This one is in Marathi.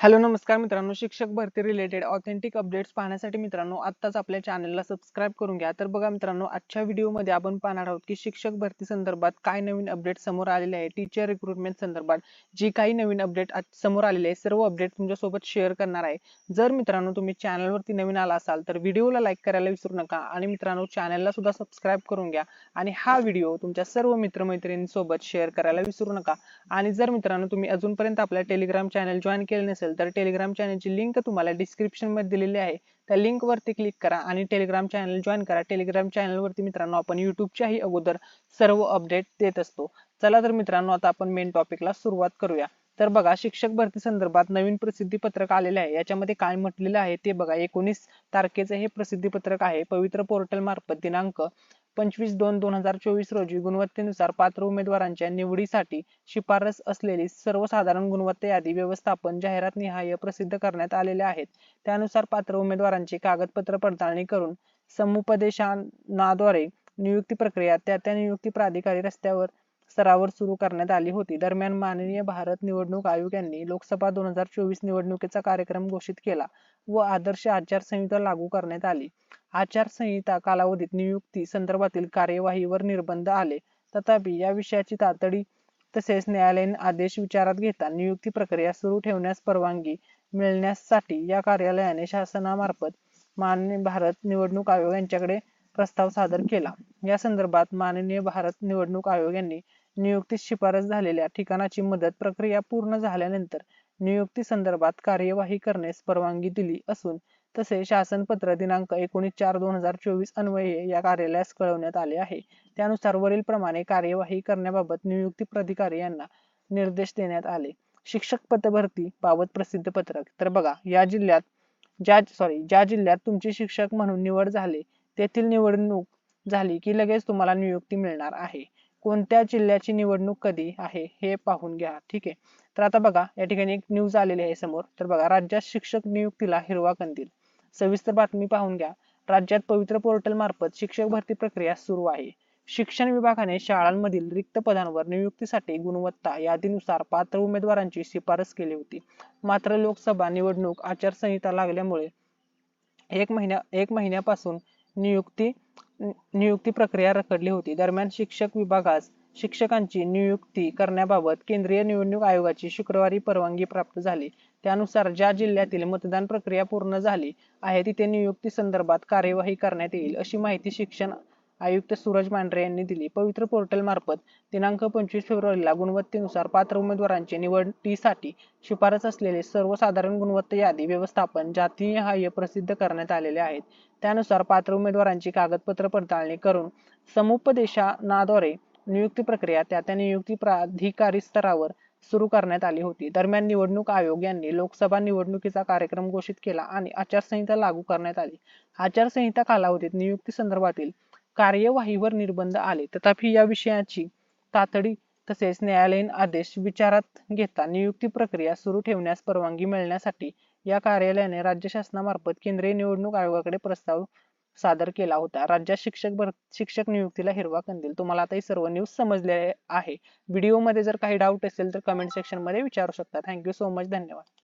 हॅलो नमस्कार मित्रांनो, शिक्षक भरती रिलेटेड ऑथेंटिक अपडेट्स पाहण्यासाठी मित्रांनो आत्ताच आपल्या चॅनलला सबस्क्राइब करून घ्या। तर बघा मित्रांनो, आजच्या व्हिडिओमध्ये आपण पाहणार आहोत की शिक्षक भरती संदर्भात काय नवीन अपडेट समोर आलेले आहे। टीचर रिक्रुटमेंट संदर्भात जी काही नवीन अपडेट समोर आलेले आहे, सर्व अपडेट तुमच्यासोबत शेअर करणार आहे। जर मित्रांनो तुम्ही चॅनलवरती नवीन आला असाल तर व्हिडिओला लाईक करायला विसरू नका आणि मित्रांनो चॅनलला सुद्धा सबस्क्राइब करून घ्या आणि हा व्हिडिओ तुमच्या सर्व मित्रमैत्रिणींसोबत शेअर करायला विसरू नका। आणि जर मित्रांनो तुम्ही अजूनपर्यंत आपल्या टेलिग्राम चॅनल जॉईन केले नसेल तर टेलिग्राम चॅनलची लिंक तुम्हाला डिस्क्रिप्शन मध्ये दिलेली आहे। त्या लिंक वरती क्लिक करा आणि टेलिग्राम चॅनल जॉईन करा। टेलिग्राम चॅनल वरती मित्रांनो आपण युट्यूबच्याही अगोदर सर्व अपडेट देत असतो। चला तर मित्रांनो आता आपण मेन टॉपिकला सुरुवात करूया। तर बघा, शिक्षक भरती संदर्भात नवीन प्रसिद्धी पत्रक आलेले आहे। याच्यामध्ये काय म्हटलेलं आहे ते बघा, 19 तारखेचे हे प्रसिद्धी पत्रक आहे। पवित्र पोर्टल मार्फत दिनांक 25/2/2024 रोजी गुणवत्तेनुसार पात्र उमेदवारांच्या निवडीसाठी शिफारस असलेली सर्वसाधारण गुणवत्ता यादी व्यवस्थापन जाहिरात निहाय प्रसिद्ध करण्यात आलेले आहेत। त्यानुसार पात्र उमेदवारांची कागदपत्र पडताळणी करून समुपदेशनाद्वारे नियुक्ती प्रक्रिया त्या नियुक्ती प्राधिकारी स्तरावर सुरू करण्यात आली होती। दरम्यान माननीय भारत निवडणूक आयोग यांनी लोकसभा 2024 निवडणुकीचा कार्यक्रम घोषित केला व आदर्श आचारसंहिता लागू करण्यात आली। आचारसंहिता कालावधीत नियुक्ती संदर्भातील कार्यवाहीवर निर्बंध आले, तथापि या विषयाची तातडी तसेच न्यायालयीन आदेश विचारात घेता नियुक्ती प्रक्रिया सुरू ठेवण्यास परवानगी मिळण्यासाठी या कार्यालयाने शासनामार्फत माननीय भारत निवडणूक आयोग यांच्याकडे प्रस्ताव सादर केला। या संदर्भात माननीय भारत निवडणूक आयोग यांनी नियुक्तीस शिफारस झालेल्या ठिकाणाची मदत प्रक्रिया पूर्ण झाल्यानंतर नियुक्ती संदर्भात कार्यवाही करण्यास परवानगी दिली असून तसे शासन पत्र दिनांक 19/4/2024 अन्वये या कार्यालयास कळवण्यात आले आहे। त्यानुसार वरील प्रमाणे कार्यवाही करण्याबाबत नियुक्ती प्राधिकारी यांना निर्देश देण्यात आले। शिक्षक पदभरती बाबत प्रसिद्ध पत्रक। तर बघा, ज्या जिल्ह्यात तुमची शिक्षक म्हणून निवड झाली तेथील निवडणूक झाली की लगेच तुम्हाला नियुक्ती मिळणार आहे। कोणत्या जिल्ह्याची निवडणूक कधी आहे हे पाहून घ्या, ठीक आहे। तर आता बघा, या ठिकाणी एक न्यूज आलेली आहे समोर। तर बघा, राज्यात शिक्षक नियुक्तीला हिरवा कंदील। सविस्तर बातमी पाहून घ्या। राज्यात पवित्र पोर्टल मार्फत शिक्षक भरती प्रक्रिया सुरू आहे। शिक्षण विभागाने शाळांमधील रिक्त पदांवर नियुक्तीसाठी गुणवत्ता यादीनुसार पात्र उमेदवारांची शिफारस केली होती। मात्र लोकसभा निवडणूक आचारसंहिता लागल्यामुळे एक महिन्यापासून नियुक्ती प्रक्रिया रखडली होती। दरम्यान शिक्षक विभागास शिक्षकांची नियुक्ती करण्याबाबत केंद्रीय निवडणूक आयोगाची शुक्रवारी परवानगी प्राप्त झाली। त्यानुसार ज्या जिल्ह्यातील मतदान प्रक्रिया पूर्ण झाली आहे तिथे नियुक्ती संदर्भात कार्यवाही करण्यात येईल, अशी माहिती शिक्षण आयुक्त सूरज मांढरे यांनी दिली। पवित्र पोर्टल मार्फत दिनांक 25 फेब्रुवारीला गुणवत्तेनुसार पात्र उमेदवारांचे निवडीसाठी शिफारस असलेले सर्वसाधारण गुणवत्ता यादी व्यवस्थापन जातीनिहाय प्रसिद्ध करण्यात आलेले आहेत। त्यानुसार पात्र उमेदवारांची कागदपत्र पडताळणी करून समुपदेशनाद्वारे नियुक्ती प्रक्रिया त्या नियुक्ती प्राधिकारी स्तरावर सुरू करण्यात आली होती। दरम्यान निवडणूक आयोग यांनी लोकसभा निवडणुकीचा कार्यक्रम घोषित केला आणि आचारसंहिता लागू करण्यात आली। आचारसंहिता कालावधीत नियुक्ती संदर्भातील कार्यवाहीवर निर्बंध आले, तथापि या विषयाची तातडी तसेच न्यायालयीन आदेश विचारात घेता नियुक्ती प्रक्रिया सुरू ठेवण्यास परवानगी मिळण्यासाठी या कार्यालयाने राज्य शासनामार्फत केंद्रीय निवडणूक आयोगाकडे प्रस्ताव सादर केला होता। राज्यात शिक्षक नियुक्तीला हिरवा कंदील। तुम्हाला आता ही सर्व न्यूज समजले आहे। व्हिडिओमध्ये जर काही डाऊट असेल तर कमेंट सेक्शन मध्ये विचारू शकता। थँक्यू सो मच, धन्यवाद।